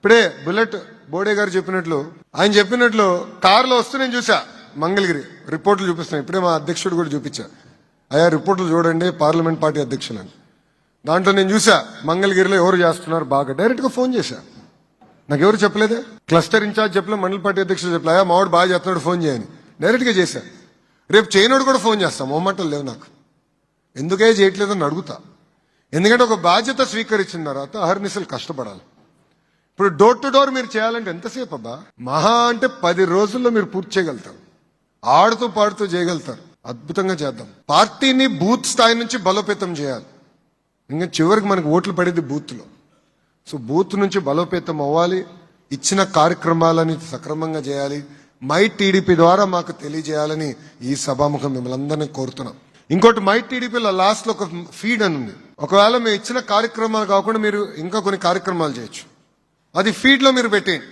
ఇప్పుడే బుల్లెట్ బోడే గారు చెప్పినట్లు ఆయన చెప్పినట్లు కారులో వస్తూ నేను చూసా మంగళగిరి రిపోర్టులు చూపిస్తున్నాను. ఇప్పుడే మా అధ్యక్షుడు కూడా చూపించా, అయ్యా రిపోర్టులు చూడండి పార్లమెంట్ పార్టీ అధ్యక్షులని. దాంట్లో నేను చూసా మంగళగిరిలో ఎవరు చేస్తున్నారు బాగా. డైరెక్ట్ గా ఫోన్ చేశా, నాకు ఎవరు చెప్పలేదే, క్లస్టర్ ఇన్ఛార్జ్ చెప్పలేదు, మండల పార్టీ అధ్యక్షుడు చెప్పలే, అయ్యా మావాడు బాగా చేస్తున్నాడు ఫోన్ చేయని డైరెక్ట్ గా చేశా. రేపు చేయనోడు కూడా ఫోన్ చేస్తాం, మొమ్మటలు లేవు నాకు, ఎందుకే చేయట్లేదని అడుగుతా. ఎందుకంటే ఒక బాధ్యత స్వీకరించిన తర్వాత అహర్నిశలు కష్టపడాలి. ఇప్పుడు డోర్ టు డోర్ మీరు చేయాలంటే ఎంతసేపు అబ్బా, మహా అంటే 10 రోజుల్లో మీరు పూర్తి చేయగలుగుతారు, ఆడుతూ పాడుతూ చేయగలుగుతారు. అద్భుతంగా చేద్దాం. పార్టీని బూత్ స్థాయి నుంచి బలోపేతం చేయాలి. ఇంకా చివరికి మనకు ఓట్లు పడేది బూత్లో. సో బూత్ నుంచి బలోపేతం అవ్వాలి, ఇచ్చిన కార్యక్రమాలని సక్రమంగా చేయాలి. మై టీడీపీ ద్వారా మాకు తెలియజేయాలని ఈ సభాముఖం మిమ్మల్ని అందరినీ కోరుతున్నాం. ఇంకోటి, మై టీడీపీలో లాస్ట్ లో ఒక ఫీడ్ అని ఉంది. ఒకవేళ మేము ఇచ్చిన కార్యక్రమాలు కాకుండా మీరు ఇంకా కొన్ని కార్యక్రమాలు చేయొచ్చు, అది ఫీడ్ లో మీరు పెట్టేయండి.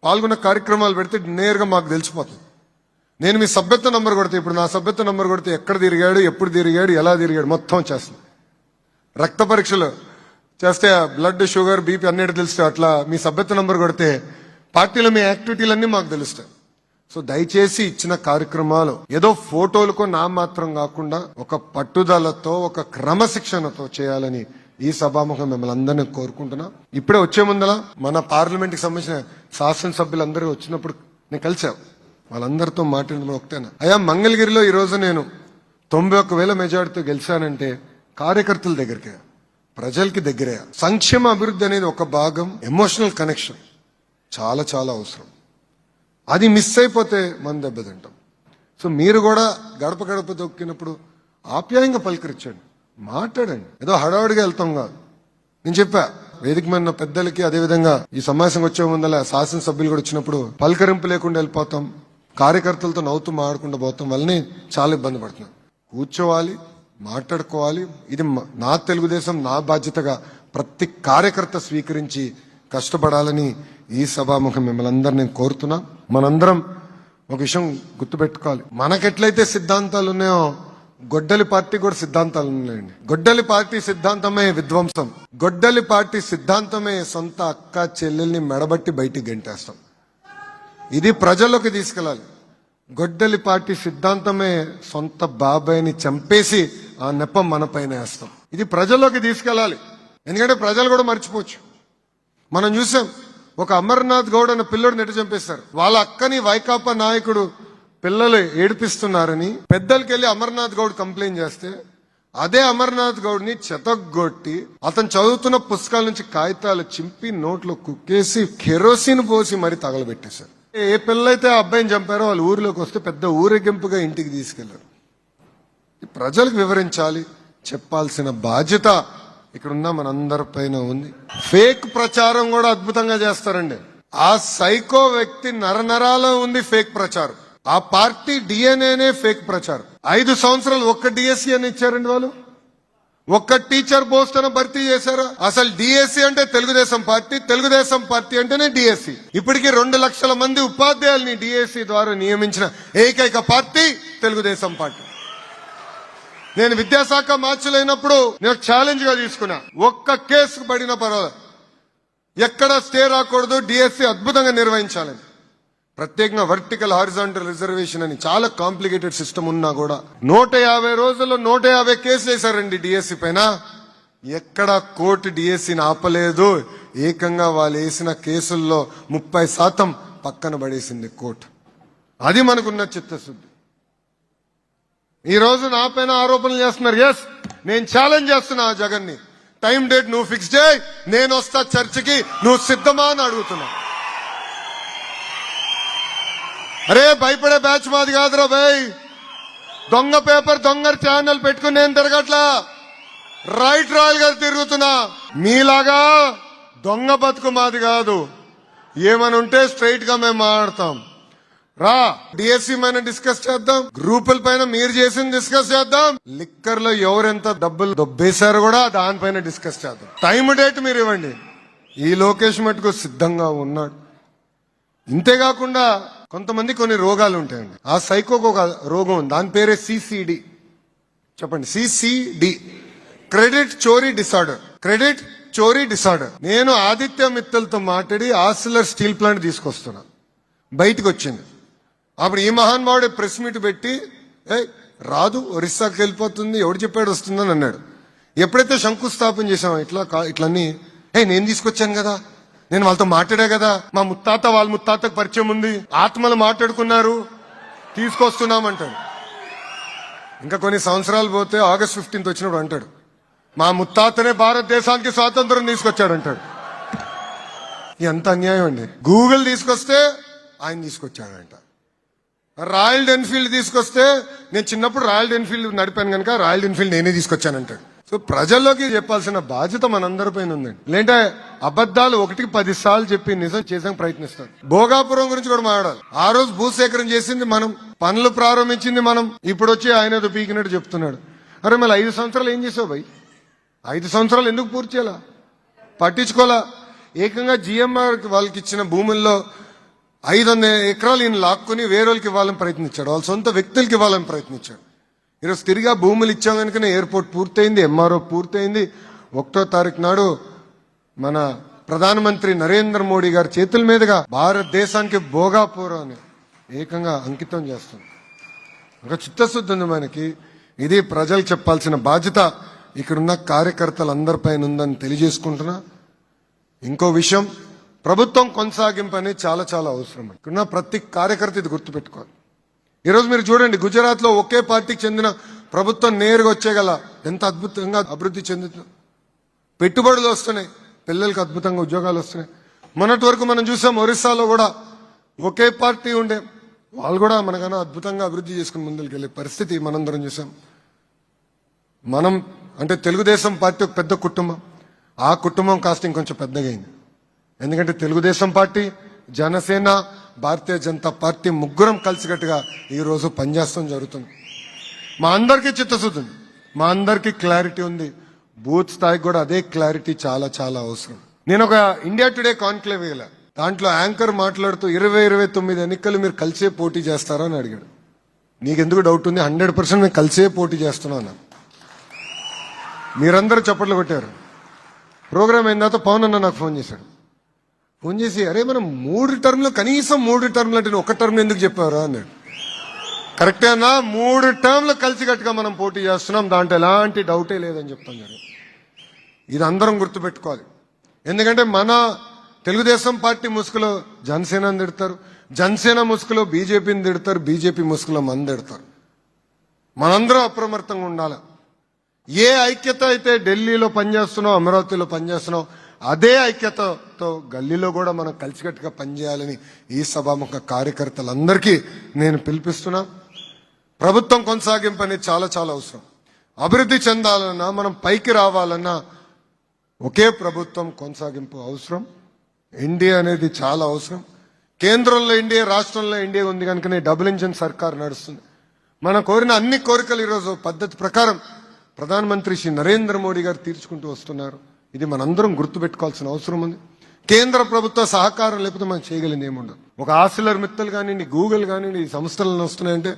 పాల్గొన్న కార్యక్రమాలు పెడితే నేరుగా మాకు తెలిసిపోతుంది. నేను మీ సభ్యత్వ నంబర్ కొడితే, ఇప్పుడు నా సభ్యత్వ నంబర్ కొడితే ఎక్కడ తిరిగాడు, ఎప్పుడు తిరిగాడు, ఎలా తిరిగాడు మొత్తం చేస్తుంది. రక్త పరీక్షలు చేస్తే బ్లడ్, షుగర్, బీపీ అన్నిటి తెలుస్తాయి. అట్లా మీ సభ్యత్వ నంబర్ కొడితే పార్టీలో మీ యాక్టివిటీలన్నీ మాకు తెలుస్తాయి. సో దయచేసి ఇచ్చిన కార్యక్రమాలు ఏదో ఫోటోలకు నా మాత్రం కాకుండా ఒక పట్టుదలతో, ఒక క్రమశిక్షణతో చేయాలని ఈ సభాముఖం మిమ్మల్ని అందరినీ కోరుకుంటున్నా. ఇప్పుడే వచ్చే ముందల మన పార్లమెంట్ కి సంబంధించిన శాసనసభ్యులందరూ వచ్చినప్పుడు నేను కలిసా, వాళ్ళందరితో మాట్లాడిన ఒకటేనా, అయ్యా మంగళగిరిలో ఈ రోజు నేను 91,000 మెజార్టీతో గెలిచానంటే కార్యకర్తల దగ్గరికి, ప్రజలకి దగ్గరే. సంక్షేమ అభివృద్ధి అనేది ఒక భాగం, ఎమోషనల్ కనెక్షన్ చాలా చాలా అవసరం. అది మిస్ అయిపోతే మనం దెబ్బతింటాం. సో మీరు కూడా గడప గడప దొక్కినప్పుడు ఆప్యాయంగా పలకరించండి, మాట్లాడండి. ఏదో హడావుడిగా వెళ్తాం కాదు. నేను చెప్పా వేదిక మీద పెద్దలకి, అదేవిధంగా ఈ సమావేశం వచ్చే ముందల శాసనసభ్యులు కూడా వచ్చినప్పుడు పలకరింపు లేకుండా వెళ్ళిపోతాం, కార్యకర్తలతో నవ్వుతూ మాట్లాడకుండా పోతాం వల్లనే చాలా ఇబ్బంది పడుతున్నాం. కూర్చోవాలి, మాట్లాడుకోవాలి. ఇది నా తెలుగుదేశం, నా బాధ్యతగా ప్రతి కార్యకర్త స్వీకరించి కష్టపడాలని ఈ సభాముఖం మిమ్మల్ని అందరినీ నేను కోరుతున్నా. మనందరం ఒక విషయం గుర్తుపెట్టుకోవాలి, మనకెట్లయితే సిద్ధాంతాలు ఉన్నాయో గొడ్డలి పార్టీ కూడా సిద్ధాంతాలు ఉన్నాయండి. గొడ్డలి పార్టీ సిద్ధాంతమే విధ్వంసం, గొడ్డలి పార్టీ సిద్ధాంతమే సొంత అక్క చెల్లెల్ని మెడబట్టి బయటికి గెంటేస్తాం. ఇది ప్రజల్లోకి తీసుకెళ్ళాలి. గొడ్డలి పార్టీ సిద్ధాంతమే సొంత బాబాయిని చంపేసి ఆ నెపం మన పైన వేస్తాం. ఇది ప్రజల్లోకి తీసుకెళ్ళాలి, ఎందుకంటే ప్రజలు కూడా మర్చిపోవచ్చు. మనం చూసాం, ఒక అమర్నాథ్ గౌడ్ అన్న పిల్లడు నెట్టు చంపేశారు. వాళ్ళ అక్కని వైకాపా నాయకుడు పిల్లలు ఏడిపిస్తున్నారని పెద్దలకెళ్ళి అమర్నాథ్ గౌడ్ కంప్లైంట్ చేస్తే, అదే అమర్నాథ్ గౌడ్ ని చెతగొట్టి అతను చదువుతున్న పుస్తకాల నుంచి కాగితాలు చింపి నోట్లో కుక్కేసి కెరోసిన్ పోసి మరి తగలబెట్టేశారు. ఏ పిల్లలైతే ఆ అబ్బాయిని చంపారో వాళ్ళు ఊరిలోకి వస్తే పెద్ద ఊరేగింపుగా ఇంటికి తీసుకెళ్లారు. ప్రజలకు వివరించాలి, చెప్పాల్సిన బాధ్యత ఇక్కడున్న మనందరి పైన ఉంది. ఫేక్ ప్రచారం కూడా అద్భుతంగా చేస్తారండి. ఆ సైకో వ్యక్తి నరనరాలో ఉంది ఫేక్ ప్రచారం. ఆ పార్టీ డిఎన్ఏనే ఫేక్ ప్రచారం. 5 సంవత్సరాలు ఒక్క డిఎస్సీ అని ఇచ్చారండి వాళ్ళు, ఒక్క టీచర్ పోస్ట్ అని భర్తీ చేశారు. అసలు డిఎస్సీ అంటే తెలుగుదేశం పార్టీ, తెలుగుదేశం పార్టీ అంటేనే డిఎస్సీ. ఇప్పటికీ 2 లక్షల మంది ఉపాధ్యాయుల్ని డిఎస్సీ ద్వారా నియమించిన ఏకైక పార్టీ తెలుగుదేశం పార్టీ. నేను విద్యాశాఖ మార్చలేనప్పుడు నేను ఛాలెంజ్ గా తీసుకున్నా, ఒక్క కేసు పడిన పర్వాలేదు, ఎక్కడ స్టే రాకూడదు, డిఎస్సీ అద్భుతంగా నిర్వహించాలని. ప్రత్యేకంగా వర్టికల్ హారిజాంటల్ రిజర్వేషన్ అని చాలా కాంప్లికేటెడ్ సిస్టమ్ ఉన్నా కూడా 150 రోజుల్లో 150 కేసులు వేశారండి డిఎస్సీ పైన. ఎక్కడ కోర్టు డిఎస్సీని ఆపలేదు. ఏకంగా వాళ్ళు వేసిన కేసుల్లో 30% పక్కన పడేసింది కోర్టు. అది మనకున్న చిత్తశుద్ధి. ఈ రోజు నా పైన ఆరోపణలు చేస్తున్నారు. ఎస్, నేను ఛాలెంజ్ చేస్తున్నా జగన్ ని, టైం డేట్ నువ్వు ఫిక్స్ చేయి, నేను వస్తా చర్చకి, నువ్వు సిద్ధమా అని అడుగుతున్నా. అరే భయపడే బ్యాచ్ మాది కాదురా భయ్. దొంగ పేపర్, దొంగ ఛానల్ పెట్టుకుని నేను తిరగట్లా, రైట్ రాయల్ గా తిరుగుతున్నా. మీలాగా దొంగ బతుకు మాది కాదు. ఏమని ఉంటే స్ట్రైట్ గా మేము మాట్లాడతాం. రా, డిఎస్సీ పైన డిస్కస్ చేద్దాం, గ్రూపుల పైన మీరు చేసింది డిస్కస్ చేద్దాం, లిక్కర్ లో ఎవరెంత డబ్బులు దొబ్బేశారో కూడా దానిపైన డిస్కస్ చేద్దాం. టైం డేట్ మీరు ఇవ్వండి. ఈ లోకేష్ మటుకు సిద్ధంగా ఉన్నాడు. ఇంతేకాకుండా కొంతమంది కొన్ని రోగాలు ఉంటాయండి. ఆ సైకోకు ఒక రోగం ఉంది, దాని పేరే సిసిడి. చెప్పండి, సిసిడి, క్రెడిట్ చోరీ డిసార్డర్. క్రెడిట్ చోరీ డిసార్డర్. నేను ఆదిత్య మిత్తల్తో మాట్లాడి ఆర్సిలర్ స్టీల్ ప్లాంట్ తీసుకొస్తున్నా, బయటకు వచ్చింది. అప్పుడు ఈ మహానుభావుడే ప్రెస్ మీట్ పెట్టి రాదు, ఒరిస్సాకి వెళ్ళిపోతుంది, ఎవడు చెప్పాడు వస్తుందని అన్నాడు. ఎప్పుడైతే శంకుస్థాపన చేసామో ఇట్లన్నీ నేను తీసుకొచ్చాను కదా, నేను వాళ్ళతో మాట్లాడా కదా, మా ముత్తాత వాళ్ళ ముత్తాతకు పరిచయం ఉంది, ఆత్మలు మాట్లాడుకున్నారు, తీసుకొస్తున్నామంటాడు. ఇంకా కొన్ని సంవత్సరాలు పోతే ఆగస్ట్ 15 వచ్చినప్పుడు అంటాడు మా ముత్తాతనే భారతదేశానికి స్వాతంత్రం తీసుకొచ్చాడంటాడు. ఎంత అన్యాయం అండి. గూగుల్ తీసుకొస్తే ఆయన తీసుకొచ్చాడంట. రాయల్ ఎన్ఫీల్డ్ తీసుకొస్తే నేను చిన్నప్పుడు రాయల్ ఎన్ఫీల్డ్ నడిపాను కనుక రాయల్ ఎన్ఫీల్డ్ నేనే తీసుకొచ్చానంటాడు. సో ప్రజల్లోకి చెప్పాల్సిన బాధ్యత మనందరిపైన ఉందండి. లేదంటే అబద్ధాలు 1కి 10 సార్లు చెప్పి నిజం చేసానికి ప్రయత్నిస్తారు. భోగాపురం గురించి కూడా మాట్లాడాలి. ఆ రోజు భూసేకరణ చేసింది మనం, పనులు ప్రారంభించింది మనం, ఇప్పుడు వచ్చి ఆయన ఏదో పీకినట్టు చెప్తున్నాడు. అరే మళ్ళీ 5 సంవత్సరాలు ఏం చేసావు భయ్? 5 సంవత్సరాలు ఎందుకు పూర్తి చేయాలా? పట్టించుకోవాలా? ఏకంగా జిఎంఆర్ వాళ్ళకి ఇచ్చిన భూముల్లో 500 ఎకరాలు ఈయన లాక్కుని వేరే వాళ్ళకి ఇవ్వాలని ప్రయత్నించాడు, వాళ్ళ సొంత వ్యక్తులకి ఇవ్వాలని ప్రయత్నించాడు. ఈరోజు తిరిగా భూములు ఇచ్చాం కనుకనే ఎయిర్పోర్ట్ పూర్తయింది, ఎంఆర్ఓ పూర్తయింది. 1వ తారీఖు నాడు మన ప్రధానమంత్రి నరేంద్ర మోడీ గారి చేతుల మీదుగా భారతదేశానికి భోగాపురాన్ని ఏకంగా అంకితం చేస్తుంది. ఒక చిత్తశుద్ధి ఉంది మనకి. ఇది ప్రజలు చెప్పాల్సిన బాధ్యత ఇక్కడున్న కార్యకర్తలందరిపైన ఉందని తెలియజేసుకుంటున్నా. ఇంకో విషయం, ప్రభుత్వం కొనసాగింపు అనేది చాలా చాలా అవసరం. ఇక్కడున్న ప్రతి కార్యకర్త ఇది గుర్తుపెట్టుకోవాలి. ఈరోజు మీరు చూడండి, గుజరాత్ లో ఒకే పార్టీకి చెందిన ప్రభుత్వం నేరుగా వచ్చేగల ఎంత అద్భుతంగా అభివృద్ధి చెందుతుంది. పెట్టుబడులు వస్తున్నాయి, పిల్లలకు అద్భుతంగా ఉద్యోగాలు వస్తున్నాయి. మొన్నటి వరకు మనం చూసాం ఒరిస్సాలో కూడా ఒకే పార్టీ ఉండే, వాళ్ళు కూడా మనకన్నా అద్భుతంగా అభివృద్ధి చేసుకుని ముందుకు వెళ్ళే పరిస్థితి మనందరం చూసాం. మనం అంటే తెలుగుదేశం పార్టీ ఒక పెద్ద కుటుంబం, ఆ కుటుంబం కాస్త ఇంకొంచెం పెద్దగా అయింది. ఎందుకంటే తెలుగుదేశం పార్టీ, జనసేన, భారతీయ జనతా పార్టీ ముగ్గురం కలిసికట్టుగా ఈ రోజు పనిచేస్తాం జరుగుతుంది. మా అందరికీ చిత్తశుద్ధి ఉంది, మా అందరికీ క్లారిటీ ఉంది. బూత్ స్థాయికి కూడా అదే క్లారిటీ చాలా చాలా అవసరం. నేను ఒక ఇండియా టుడే కాన్క్లేవ్ వేయాల, దాంట్లో యాంకర్ మాట్లాడుతూ 2029 ఎన్నికలు మీరు కలిసే పోటీ చేస్తారా అని అడిగాడు. నీకెందుకు డౌట్ ఉంది? 100% మేము కలిసే పోటీ చేస్తున్నాను. మీరందరూ చప్పట్లు కొట్టారు. ప్రోగ్రామ్ అయిన తర్వాత పవన్ అన్న నాకు ఫోన్ చేశాడు. ఫోన్ చేసి అరే మనం 3 టర్మ్లు, కనీసం 3 టర్మ్లు అంటే 1 టర్మ్ ఎందుకు చెప్పారా అన్నాడు. కరెక్టే అన్నా, 3 టర్మ్లు కలిసికట్టుగా మనం పోటీ చేస్తున్నాం, దాంట్లో ఎలాంటి డౌటే లేదని చెప్తాను. ఇది అందరం గుర్తుపెట్టుకోవాలి. ఎందుకంటే మన తెలుగుదేశం పార్టీ ముసుగులో జనసేనని తిడతారు, జనసేన ముసుగులో బీజేపీని తిడతారు, బీజేపీ ముసుగులో మన తిడతారు. మనందరం అప్రమత్తంగా ఉండాలి. ఏ ఐక్యత అయితే ఢిల్లీలో పనిచేస్తున్నాం, అమరావతిలో పనిచేస్తున్నాం, అదే ఐక్యతతో గల్లీలో కూడా మనం కలిసికట్టుగా పనిచేయాలని ఈ సభాముఖ కార్యకర్తలందరికీ నేను పిలిపిస్తున్నా. ప్రభుత్వం కొనసాగింపు అనేది చాలా చాలా అవసరం. అభివృద్ధి చెందాలన్నా, మనం పైకి రావాలన్నా ఒకే ప్రభుత్వం కొనసాగింపు అవసరం. ఎన్డీఏ అనేది చాలా అవసరం. కేంద్రంలో ఎన్డీఏ, రాష్ట్రంలో ఎన్డీఏ ఉంది కనుకనే డబుల్ ఇంజిన్ సర్కార్ నడుస్తుంది. మనం కోరిన అన్ని కోరికలు ఈరోజు పద్ధతి ప్రకారం ప్రధానమంత్రి శ్రీ నరేంద్ర మోడీ గారు తీర్చుకుంటూ వస్తున్నారు. ఇది మనందరం గుర్తుపెట్టుకోవాల్సిన అవసరం ఉంది. కేంద్ర ప్రభుత్వ సహకారం లేకపోతే మనం చేయగలిగింది ఏముండదు. ఒక ఆర్సిలర్ మిత్తల్ కానివ్వండి, గూగుల్ కానివ్వండి, ఈ సంస్థలను వస్తున్నాయంటే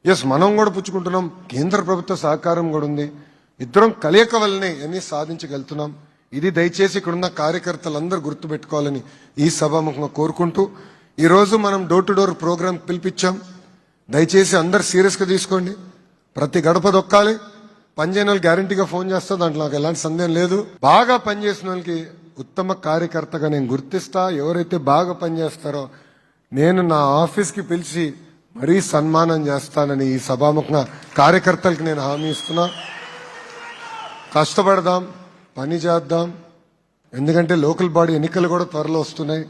ఎస్ మనం కూడా పుచ్చుకుంటున్నాం, కేంద్ర ప్రభుత్వ సహకారం కూడా ఉంది. ఇద్దరం కలయిక వల్లనే అన్ని సాధించగలుగుతున్నాం. ఇది దయచేసి ఇక్కడున్న కార్యకర్తలందరూ గుర్తుపెట్టుకోవాలని ఈ సభాముఖంగా కోరుకుంటూ, ఈరోజు మనం డోర్ టు డోర్ ప్రోగ్రాం పిలిపించాం. దయచేసి అందరు సీరియస్గా తీసుకోండి. ప్రతి గడప దొక్కాలి. పనిచేయని వాళ్ళు గ్యారంటీగా ఫోన్ చేస్తా, దాంట్లో నాకు ఎలాంటి సందేహం లేదు. బాగా పనిచేసిన వాళ్ళకి ఉత్తమ కార్యకర్తగా నేను గుర్తిస్తా. ఎవరైతే బాగా పనిచేస్తారో నేను నా ఆఫీస్కి పిలిచి మరీ సన్మానం చేస్తానని ఈ సభాముఖంగా కార్యకర్తలకు నేను హామీ ఇస్తున్నా. కష్టపడదాం, పని చేద్దాం. ఎందుకంటే లోకల్ బాడీ ఎన్నికలు కూడా త్వరలో వస్తున్నాయి.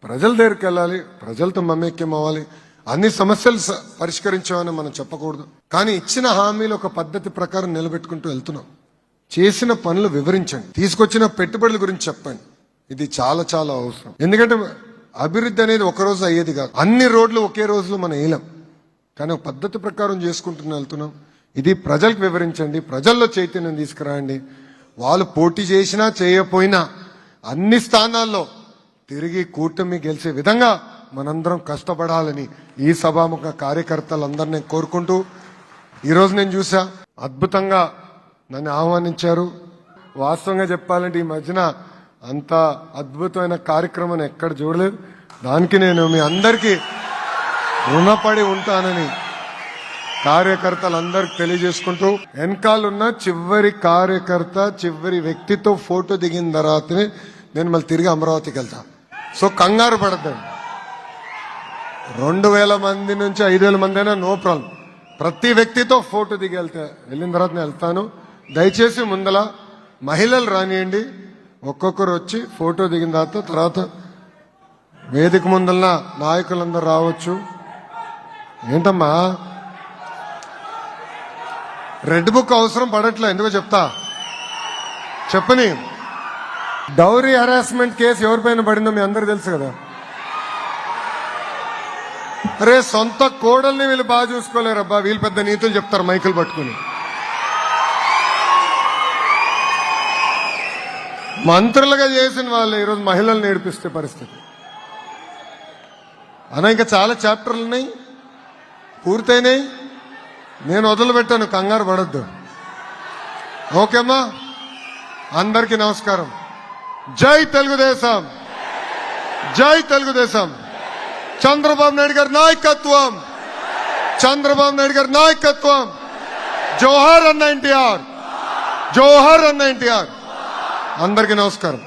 ప్రజల దగ్గరికి వెళ్ళాలి, ప్రజలతో మమేక్యం అవ్వాలి. అన్ని సమస్యలు పరిష్కరించామని మనం చెప్పకూడదు, కానీ ఇచ్చిన హామీలు ఒక పద్ధతి ప్రకారం నిలబెట్టుకుంటూ వెళ్తున్నాం. చేసిన పనులు వివరించండి, తీసుకొచ్చిన పెట్టుబడుల గురించి చెప్పండి. ఇది చాలా చాలా అవసరం. ఎందుకంటే అభివృద్ధి అనేది ఒక రోజు అయ్యేది కాదు. అన్ని రోడ్లు ఒకే రోజులో మనం వేయలేం, కానీ ఒక పద్ధతి ప్రకారం చేసుకుంటూ వెళ్తున్నాం. ఇది ప్రజలకు వివరించండి, ప్రజల్లో చైతన్యం తీసుకురండి. వాళ్ళు పోటీ చేసినా చేయకపోయినా అన్ని స్థానాల్లో తిరిగి కూటమి గెలిచే విధంగా మనందరం కష్టపడాలని ఈ సభాముఖ కార్యకర్తలందరినీ కోరుకుంటూ, ఈరోజు నేను చూసా అద్భుతంగా నన్ను ఆహ్వానించారు. వాస్తవంగా చెప్పాలంటే ఈ మధ్యన అంత అద్భుతమైన కార్యక్రమం ఎక్కడ చూడలేదు. దానికి నేను మీ అందరికీ రుణపడి ఉంటానని కార్యకర్తలందరికి తెలియజేసుకుంటూ, వెనకాలన్న చివరి కార్యకర్త చివరి వ్యక్తితో ఫోటో దిగిన తర్వాతనే నేను మళ్ళీ తిరిగి అమరావతికి వెళ్తా. సో కంగారు పడద్దండి. 2000 మంది నుంచి 5000 మంది అయినా నో ప్రాబ్లం. ప్రతి వ్యక్తితో ఫోటో దిగి వెళ్ళిన తర్వాత నేను వెళ్తాను. దయచేసి ముందల మహిళలు రానియండి, ఒక్కొక్కరు వచ్చి ఫోటో దిగిన తర్వాత వేదిక ముందల నాయకులందరూ రావచ్చు. ఏంటమ్మా రెడ్ బుక్ అవసరం పడట్లే, ఎందుకో చెప్తా చెప్పని. డౌరీ హరాస్మెంట్ కేసు ఎవరిపైన పడిందో మీ అందరికి తెలుసు కదా. అరే సొంత కోడల్ని వీళ్ళు బాగా చూసుకోలేరబ్బా, వీళ్ళు పెద్ద నీతులు చెప్తారు మైకులు పట్టుకుని. మంత్రులుగా చేసిన వాళ్ళు ఈరోజు మహిళలు నేర్పిస్తే పరిస్థితి అన్న. ఇంకా చాలా చాప్టర్లు ఉన్నాయి, పూర్తయినాయి. నేను వదిలిపెట్టాను, కంగారు పడద్దు. ఓకేమ్మా, అందరికీ నమస్కారం. జై తెలుగుదేశం, జై తెలుగుదేశం. చంద్రబాబు నాయుడు గారి నాయకత్వం, చంద్రబాబు నాయుడు గారి నాయకత్వం. జోహార్ అన్న ఎన్టీఆర్, జోహార్ అన్న ఎన్టీఆర్. అందరికీ నమస్కారం.